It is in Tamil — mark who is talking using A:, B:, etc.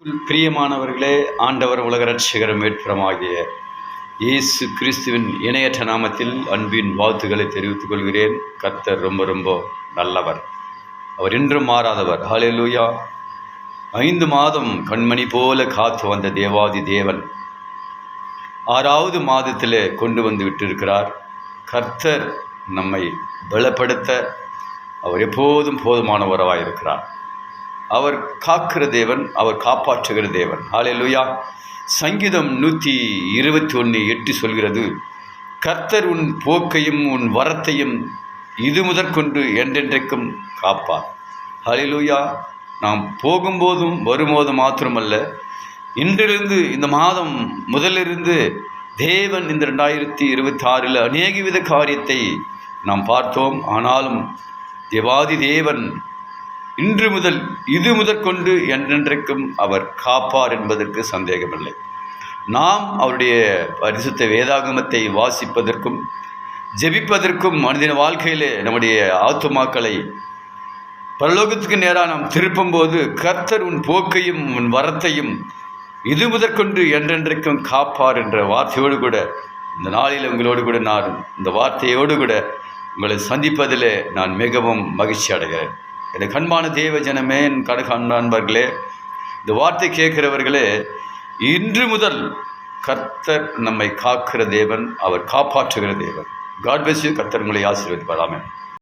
A: பிரியமானவர்களே, ஆண்டவர் உலக இரட்சகரும் மீட்பருமாகிய இயேசு கிறிஸ்துவின் இணையற்ற நாமத்தில் அன்பின் வாழ்த்துக்களை தெரிவித்துக் கொள்கிறேன். கர்த்தர் ரொம்ப ரொம்ப நல்லவர். அவர் இன்றும் மாறாதவர். ஹல்லேலூயா. 5 மாதம் கண்மணி போல காத்து வந்த தேவாதி தேவன் 6வது மாதத்தில் கொண்டு வந்து விட்டிருக்கிறார். கர்த்தர் நம்மை பலப்படுத்த அவர் எப்போதும் போதுமானவராக இருக்கிறார். அவர் காக்கிற தேவன், அவர் காப்பாற்றுகிற தேவன். ஹல்லேலூயா. சங்கீதம் 121:8 சொல்கிறது, கர்த்தர் உன் போக்கையும் உன் வரத்தையும் இது முதற்கொண்டு என்றென்றைக்கும் காப்பார். ஹல்லேலூயா. நாம் போகும்போதும் வரும்போதும் மாத்திரமல்ல, இன்றிலிருந்து இந்த மாதம் முதலிருந்து தேவன் இந்த 2026 அநேக வித காரியத்தை நாம் பார்த்தோம். ஆனாலும் தேவாதி தேவன் இன்று முதல் இது முதற்கொண்டு என்றென்றைக்கும் அவர் காப்பார் என்பதற்கு சந்தேகமில்லை. நாம் அவருடைய பரிசுத்த வேதாகமத்தை வாசிப்பதற்கும் ஜெபிப்பதற்கும் மனிதன வாழ்க்கையிலே நம்முடைய ஆத்துமாக்களை பரலோகத்துக்கு நேராக நாம் திருப்பும்போது, கர்த்தர் உன் போக்கையும் உன் வரத்தையும் இது முதற்கொண்டு என்றென்றைக்கும் காப்பார் என்ற வார்த்தையோடு கூட இந்த நாளில் உங்களோடு கூட நான் இந்த வார்த்தையோடு கூட உங்களை சந்திப்பதில் நான் மிகவும் மகிழ்ச்சி அடைகிறேன். எனக்கு அன்பான தேவ ஜனமே, என் நண்பர்களே, இந்த வார்த்தை கேட்கிறவர்களே, இன்று முதல் கர்த்தர் நம்மை காக்கிற தேவன், அவர் காப்பாற்றுகிற தேவன். God bless you. கர்த்தர் உங்களை ஆசீர்வதிப்பார். ஆமென்.